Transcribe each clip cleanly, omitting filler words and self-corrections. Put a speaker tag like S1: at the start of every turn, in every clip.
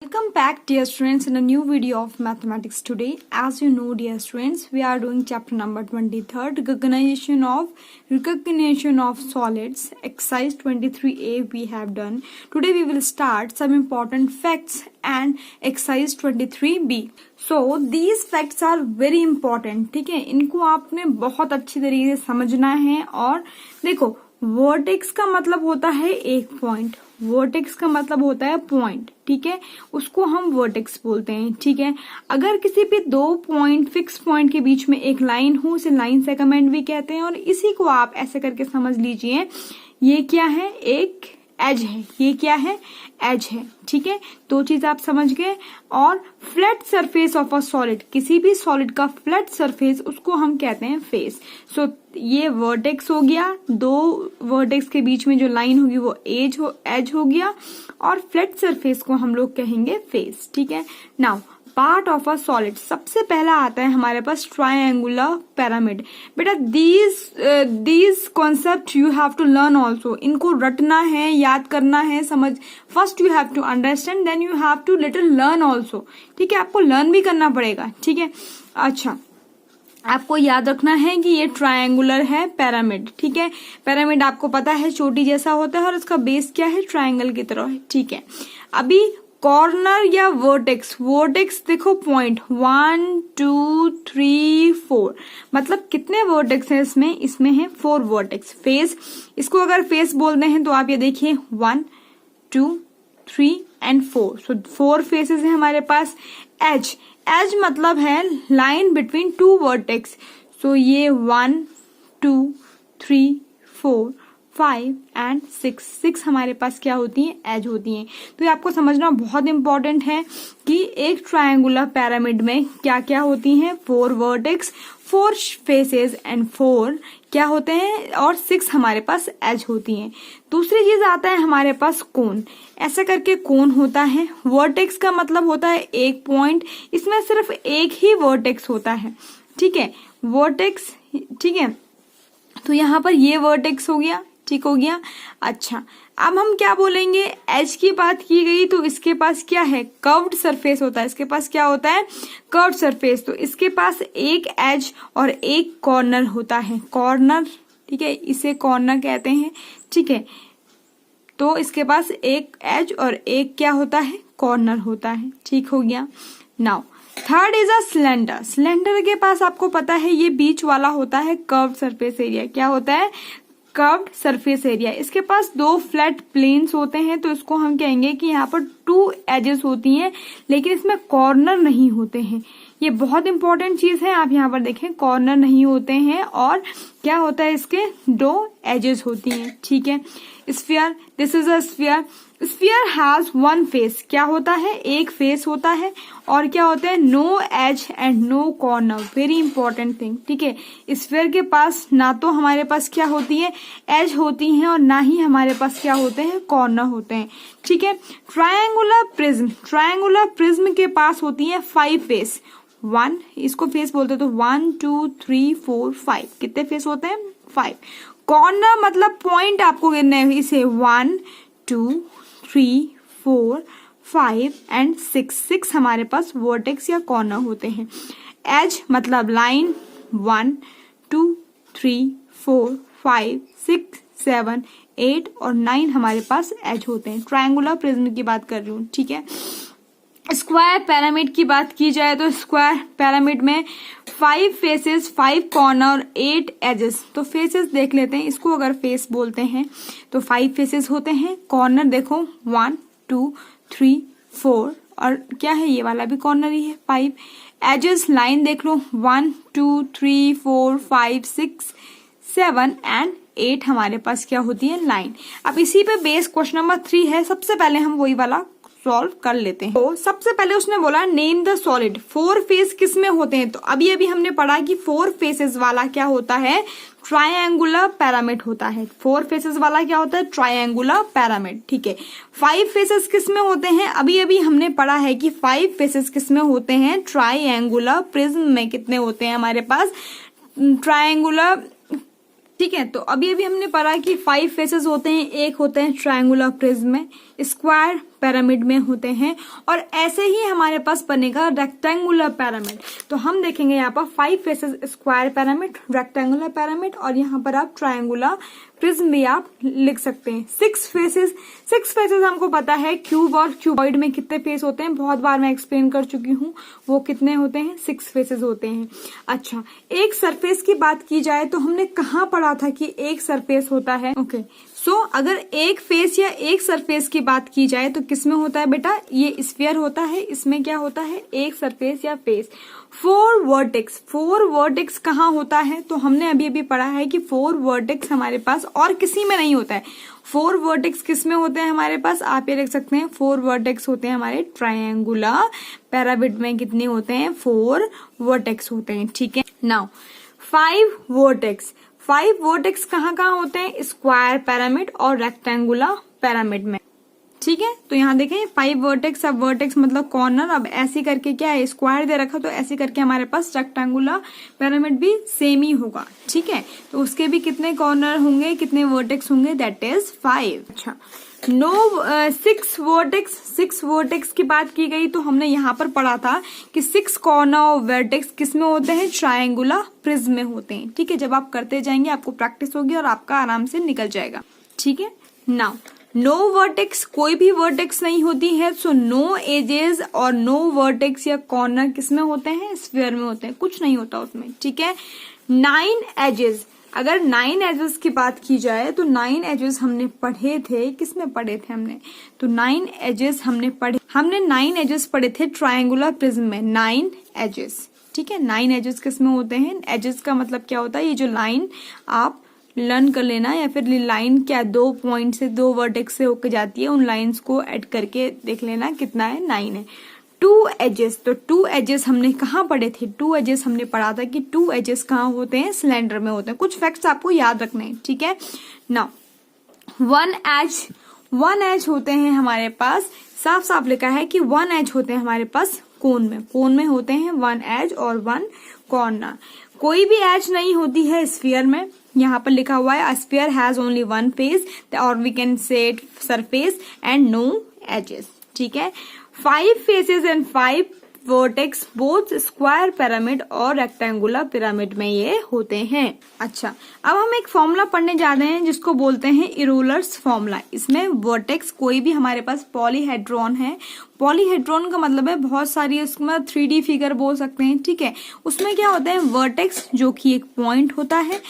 S1: Welcome back, dear students, in a new video of mathematics today. As you know, dear students, we are doing chapter number 23rd, recognition of solids. Exercise 23a we have done. Today we will start some important facts and exercise 23b. So these facts are very important. ठीक है, इनको आपने बहुत अच्छी तरीके से समझना है. और देखो, वर्टेक्स का मतलब होता है एक पॉइंट, वर्टेक्स का मतलब होता है पॉइंट. ठीक है, उसको हम वर्टेक्स बोलते हैं. ठीक है, अगर किसी भी दो पॉइंट, फिक्स पॉइंट के बीच में एक लाइन हो, उसे लाइन सेगमेंट भी कहते हैं. और इसी को आप ऐसे करके समझ लीजिए, ये क्या है, एक एज है. ये क्या है, एज है. ठीक है, दो चीज आप समझ गए. और flat surface of a solid, किसी भी सॉलिड का फ्लैट सरफेस, उसको हम कहते हैं फेस. सो ये वर्टेक्स हो गया, दो वर्टेक्स के बीच में जो लाइन होगी वो एज हो गया. और फ्लैट सरफेस को हम लोग कहेंगे फेस. ठीक है, now part of a solid. सबसे पहला आता है हमारे पास ट्रायंगुलर पिरामिड. बेटा these concept you have to learn also. इनको रटना है, याद करना है, समझ. First you have to understand, then you have to little learn also. ठीक है, आपको लर्न भी करना पड़ेगा. ठीक है, अच्छा, आपको याद रखना है कि ये ट्रायंगुलर है पिरामिड. ठीक है, पिरामिड आपको पता है चोटी जैसा होता है और इसका बेस क्या है, ट्रायंगल की तरह है. ठीक है, अभी कॉर्नर या वर्टेक्स. वर्टेक्स देखो, पॉइंट 1 2 3 4, मतलब कितने वर्टेक्स हैं इसमें है 4 वर्टेक्स. फेस, इसको अगर फेस बोलते हैं तो आप ये देखिए 1 2 3 एंड 4. सो 4 फेसेस है हमारे पास. एज, एज मतलब है लाइन बिटवीन टू वर्टेक्स. सो ये 1 2 3 4 5 एंड 6 हमारे पास क्या होती हैं, एज होती हैं. तो ये आपको समझना बहुत इंपॉर्टेंट है कि एक ट्रायंगुलर पिरामिड में क्या क्या होती हैं, 4 वर्टेक्स, 4 फेसेस एंड 4 क्या होते हैं, और 6 हमारे पास एज होती हैं. दूसरी चीज आता है हमारे पास कोन. ऐसा करके कोन होता है. वर्टेक्स का मतलब होता है एक पॉइंट, इसमें सिर्फ एक ही वर्टेक्स होता है. ठीक है, वर्टेक्स. ठीक है, तो यहाँ पर ये वर्टेक्स हो गया. ठीक हो गया. अच्छा, अब हम क्या बोलेंगे, एज की बात की गई तो इसके पास क्या है, कर्व्ड सरफेस होता है. इसके पास क्या होता है, कर्व्ड सरफेस. तो इसके पास एक एज और एक कॉर्नर होता है. कॉर्नर, ठीक है, इसे कॉर्नर कहते हैं. ठीक है, तो इसके पास एक एज और एक क्या होता है, कॉर्नर होता है. ठीक हो गया. Now third is a cylinder. Cylinder के पास आपको पता है ये बीच वाला होता है कर्व्ड सरफेस एरिया. क्या होता है, कर्व्ड सरफेस एरिया. इसके पास 2 फ्लैट प्लेन्स होते हैं, तो इसको हम कहेंगे कि यहाँ पर 2 एजेस होती हैं, लेकिन इसमें कॉर्नर नहीं होते हैं. ये बहुत इंपॉर्टेंट चीज है. आप यहाँ पर देखें, कॉर्नर नहीं होते हैं और क्या होता है, इसके 2 एजेस होती हैं. ठीक है, sphere, this is a sphere. Sphere has 1 face. क्या होता है, एक फेस होता है. और क्या होता है, no edge and no corner. Very important thing. ठीक है, स्फीयर के पास ना तो हमारे पास क्या होती है, एज होती है, और ना ही हमारे पास क्या होते हैं, कॉर्नर होते हैं. ठीक है, ट्रायंगुलर प्रिज्म. ट्रायंगुलर प्रिज्म के पास होती है 5 फेस. 1, इसको फेस बोलते हैं, तो 1 2 3 4 5, कितने फेस होते हैं, 5. कॉर्नर मतलब पॉइंट आपको गिनना है. इसे 1 2 3 4 5 एंड 6 हमारे पास वर्टेक्स या कॉर्नर होते हैं. एज मतलब लाइन, 1 2 3 4 5 6 7 8 और 9 हमारे पास एज होते हैं. ट्रायंगुलर प्रिज्म की बात कर रही हूँ. ठीक है, स्क्वायर पिरामिड की बात की जाए तो स्क्वायर पिरामिड में 5 फेसेस, 5 कॉर्नर, 8 एजेस. तो फेसेस देख लेते हैं. इसको अगर फेस बोलते हैं तो 5 फेसेस होते हैं. कॉर्नर देखो 1 2 3 4, और क्या है, ये वाला भी कॉर्नर ही है, 5. एजेस, लाइन देख लो, 1 2 3 4 5 6 7 एंड 8 हमारे पास क्या होती है, लाइन. अब इसी पे बेस क्वेश्चन नंबर 3 है. सबसे पहले हम वही वाला सॉल्व कर लेते हैं. तो सबसे पहले उसने बोला नेम द सॉलिड. 4 फेस किस में होते हैं, तो अभी हमने पढ़ा कि 4 फेसेस वाला क्या होता है, ट्रायंगुलर पिरामिड होता है. 4 फेसेस वाला क्या होता है, ट्रायंगुलर पिरामिड. ठीक है, 5 फेसेस किस में होते हैं, अभी हमने पढ़ा है कि 5 फेसेस किस में होते हैं, ट्रायंगुलर प्रिज्म में. कितने होते हैं हमारे पास, ट्रायंगुलर. ठीक है, तो अभी हमने पढ़ा कि 5 फेसेस होते हैं, एक होते हैं ट्रायंगुलर प्रिज्म में. स्क्वायर पिरामिड में होते हैं। और ऐसे ही हमारे पास बनेगा रेक्टेंगुलर पिरामिड। तो हम देखेंगे यहाँ पर 5 faces square pyramid, rectangular pyramid, और यहाँ पर आप ट्रायंगुलर प्रिज्म भी आप लिख सकते हैं। 6 फेसेस हमको पता है क्यूब और क्यूबॉइड में कितने फेस होते हैं, बहुत बार मैं एक्सप्लेन कर चुकी हूँ। वो कितने होते हैं, 6 फेसेस होते हैं। अच्छा, एक सरफेस की बात की जाए तो हमने कहाँ पढ़ा था कि एक सरफेस होता है। ओके, सो अगर एक फेस या एक सरफेस की बात की जाए तो किसमें होता है बेटा, ये स्फीयर होता है। इसमें क्या होता है, एक सरफेस या फेस। 4 वर्टेक्स कहाँ होता है, तो हमने अभी अभी पढ़ा है कि 4 वर्टेक्स हमारे पास और किसी में नहीं होता है। 4 वर्टेक्स किस में होते हैं हमारे पास, आप ये लिख सकते हैं 4 वर्टेक्स होते हैं हमारे ट्रायंगुलर पिरामिड में। कितने होते हैं, 4 वर्टेक्स होते हैं। ठीक है, नाउ 5 वर्टेक्स कहाँ कहाँ होते हैं, स्क्वायर पिरामिड और रेक्टेंगुलर पिरामिड में। ठीक है, तो यहाँ देखें 5 वर्टेक्स। अब वर्टेक्स मतलब कॉर्नर। अब ऐसे करके क्या है, स्क्वायर दे रखा, तो ऐसे करके हमारे पास रेक्टेंगुलर पिरामिड भी सेम ही होगा। ठीक है, तो उसके भी कितने कॉर्नर होंगे, कितने वर्टेक्स होंगे, दैट इज 5। अच्छा, 6 वर्टेक्स की बात की गई तो हमने यहाँ पर पढ़ा था कि 6 कॉर्नर वर्टेक्स किस में होते हैं, ट्रायंगुलर प्रिज्म में होते हैं। ठीक है, जब आप करते जाएंगे आपको प्रैक्टिस होगी और आपका आराम से निकल जाएगा। ठीक है, नाउ नो वर्टेक्स, कोई भी वर्टेक्स नहीं होती है। सो नो एजेस और नो वर्टेक्स या कॉर्नर किसमें होते हैं, स्फीयर में होते हैं, कुछ नहीं होता उसमें। ठीक है, 9 एजेस, अगर 9 एजेस की बात की जाए तो 9 एजेस हमने पढ़े थे, किसमें पढ़े थे हमने, तो 9 एजेस हमने 9 एजेस पढ़े थे ट्रायंगुलर प्रिज्म में। 9 एजेस, ठीक है, 9 एजेस किसमें होते हैं, एजेस का मतलब क्या होता है, ये जो लाइन आप लर्न कर लेना, या फिर लाइन क्या 2 पॉइंट से 2 वर्टेक्स से होकर जाती है, उन लाइंस को ऐड करके देख लेना कितना है, 9 है। 2 एजेस, तो 2 एजेस हमने कहाँ पढ़े थे, 2 एजेस हमने पढ़ा था कि 2 एजेस कहाँ होते हैं, सिलेंडर में होते हैं। कुछ फैक्ट्स आपको याद रखने हैं। ठीक है, नाउ 1 एज होते हैं हमारे पास, साफ साफ लिखा है कि 1 एज होते हैं हमारे पास कोन में होते हैं 1 एज और 1 कॉर्नर। कोई भी एज नहीं होती है स्फीयर में। यहाँ पर लिखा हुआ है स्फीयर हैज ओनली 1 फेस और we can say surface and no edges. ठीक है, 5 faces and 5 vertex both square pyramid और रेक्टेंगुलर पिरामिड में ये होते हैं। अच्छा, अब हम एक फॉर्मूला पढ़ने जा रहे हैं जिसको बोलते हैं यूलर्स फॉर्मूला। इसमें वर्टेक्स कोई भी हमारे पास पॉलीहेड्रॉन है। पॉलीहेड्रॉन का मतलब है बहुत सारी, उसमें 3D फिगर बोल सकते हैं। ठीक है, उसमें क्या होता है, वर्टेक्स जो कि एक पॉइंट होता है,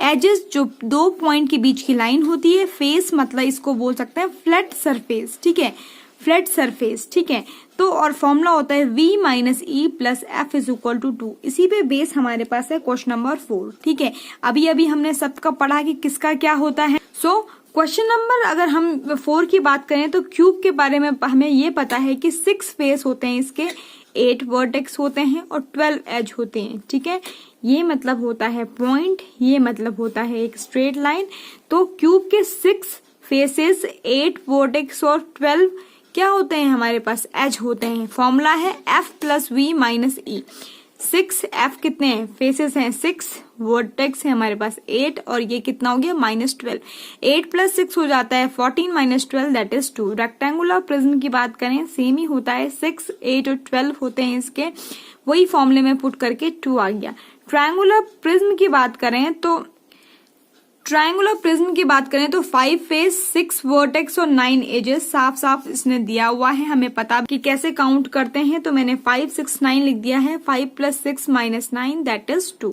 S1: एजेस जो 2 पॉइंट के बीच की लाइन होती है, फेस मतलब इसको बोल सकते हैं फ्लैट सरफेस। ठीक है, फ्लैट सरफेस। ठीक है, तो और फॉर्मूला होता है V minus E plus F is equal to 2। इसी पे बेस हमारे पास है क्वेश्चन नंबर 4। ठीक है, अभी अभी हमने सबका पढ़ा कि किसका क्या होता है। सो क्वेश्चन नंबर अगर हम 4 की बात करें तो क्यूब के बारे में हमें ये पता है कि 6 फेस होते हैं इसके, 8 वर्टेक्स होते हैं और 12 एज होते हैं। ठीक है, ये मतलब होता है पॉइंट, ये मतलब होता है एक स्ट्रेट लाइन। तो क्यूब के 6 फेसेस, 8 वर्टेक्स और 12 क्या होते हैं हमारे पास, एज होते हैं। फॉर्मूला है F plus V minus E। 6 F कितने हैं, फेसेस हैं 6, वर्टेक्स है हमारे पास 8 और ये कितना हो गया -12। 8 प्लस 6 हो जाता है 14 minus 12 that is 2। Rectangular prism की बात करें सेम ही होता है, 6, 8 और 12 होते हैं इसके, वही फॉर्मूले में पुट करके 2 आ गया। ट्रायंगुलर प्रिज्म की बात करें तो 5 फेस, 6 वर्टेक्स और 9 एजेस साफ साफ इसने दिया हुआ है। हमें पता कि कैसे काउंट करते हैं, तो मैंने 5, 6, 9 लिख दिया है। 5 plus 6 minus 9 that is 2।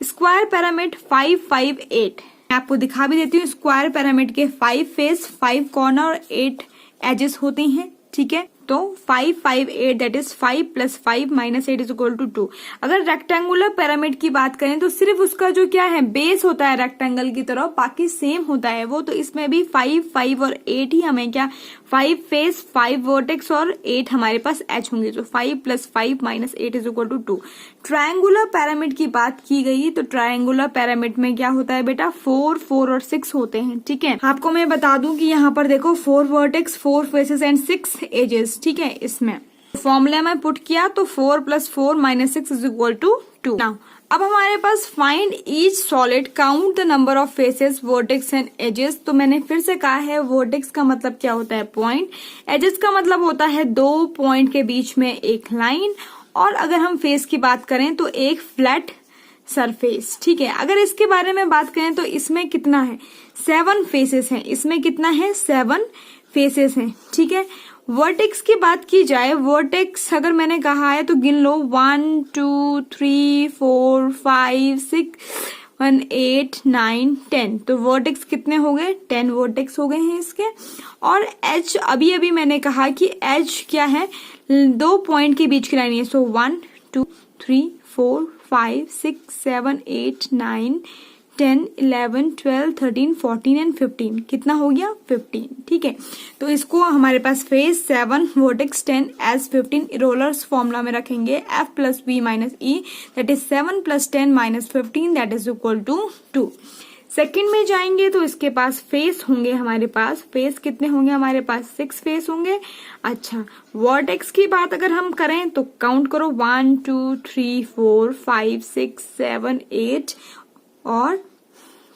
S1: Square pyramid 5, 5, 8। मैं आपको दिखा भी देती हूँ। स्क्वायर पिरामिड के 5 फेस, 5 कॉर्नर और 8 एजेस होते हैं। ठीक है, तो 5, 5, 8 that is 5 plus 5 minus 8 is equal to 2। अगर रेक्टेंगुलर पिरामिड की बात करें तो सिर्फ उसका जो क्या है, बेस होता है रेक्टेंगल की तरह, बाकी सेम होता है वो। तो इसमें भी 5, 5 और 8 ही हमें क्या, 5 फेस, 5 वर्टेक्स और 8 हमारे पास एच होंगे। तो 5 plus 5 minus 8 is equal to 2। Triangular pyramid की बात की गई तो ट्रायंगुलर पिरामिड में क्या होता है बेटा, 4, 4 और 6 होते हैं। ठीक है, आपको मैं बता दूं कि यहाँ पर देखो 4 वर्टेक्स, 4 फेसेस एंड 6 एजेस। ठीक है, इसमें फॉर्मूला में पुट किया तो 4 plus 4 minus 6 is equal to 2। Now अब हमारे पास find each solid, count the number of faces, vertex and edges. तो मैंने फिर से कहा है वर्टेक्स का मतलब क्या होता है, पॉइंट। एजेस का मतलब होता है दो पॉइंट के बीच में एक लाइन, और अगर हम फेस की बात करें तो एक फ्लैट सरफेस। ठीक है, अगर इसके बारे में बात करें तो इसमें कितना है, 7 फेसेस हैं। इसमें कितना है, 7 फेसेस हैं। ठीक है, वर्टेक्स की बात की जाए, वर्टेक्स अगर मैंने कहा है तो गिन लो 1 2 3 4 5 6 1 8 9 10। तो वर्टेक्स कितने हो गए, 10 वर्टेक्स हो गए हैं इसके। और एज अभी अभी मैंने कहा कि एज क्या है, दो पॉइंट के बीच की लाइन है। सो 1 2 3 4 5 6 7 8 9 10 11 12 13 14 एंड 15। कितना हो गया, 15। ठीक है, तो इसको हमारे पास फेस 7 वर्टेक्स 10 एज 15 रोलर्स फॉर्मूला में रखेंगे, f plus b minus e that is 7 plus 10 minus 15 that is equal to 2। Second में जाएंगे तो इसके पास फेस होंगे, हमारे पास फेस कितने होंगे, हमारे पास 6 फेस होंगे। अच्छा, वर्टेक्स की बात अगर हम करें तो काउंट करो 1 2 3 4 5 6 7 8 और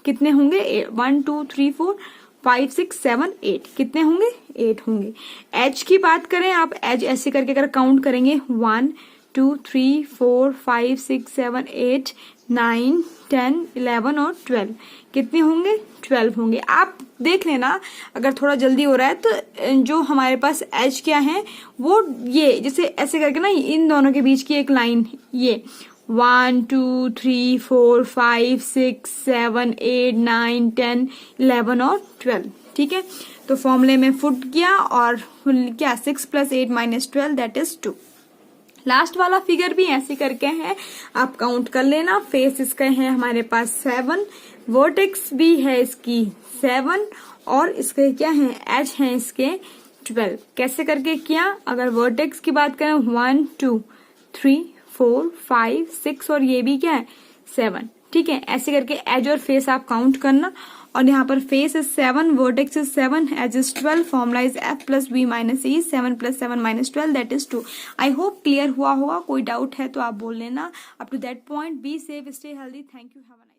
S1: कितने होंगे, 1 2 3 4 5 6 7 8 कितने होंगे, 8 होंगे। एज की बात करें आप, एज ऐसे करके अगर काउंट करेंगे 1 2 3 4 5 6 7 8 9 10 11 और 12 कितने होंगे, 12 होंगे। आप देख लेना अगर थोड़ा जल्दी हो रहा है तो जो हमारे पास एज क्या है वो ये जैसे ऐसे करके ना इन दोनों के बीच की एक लाइन, ये 1 2 3 4 5 6 7 8 9 10 11 और 12। ठीक है, तो फॉर्मूले में फुट गया और क्या 6 plus 8 minus 12 that is 2। Last वाला फिगर भी ऐसे करके है, आप काउंट कर लेना। फेस इसका है हमारे पास 7, वर्टेक्स भी है इसकी 7 और इसके क्या है, एज है इसके 12। कैसे करके किया, अगर वर्टेक्स की बात करें 1 2 3 4 5 6 और ये भी क्या है 7। ठीक है, ऐसे करके एज और फेस आप काउंट करना। और यहाँ पर face is 7, vertex is 7, edge is 12, formula is f plus b minus e, 7 plus 7 minus 12 that is 2। I hope clear हुआ होगा, कोई डाउट है तो आप बोल लेना। Up to that point be safe, stay healthy, thank you, have a nice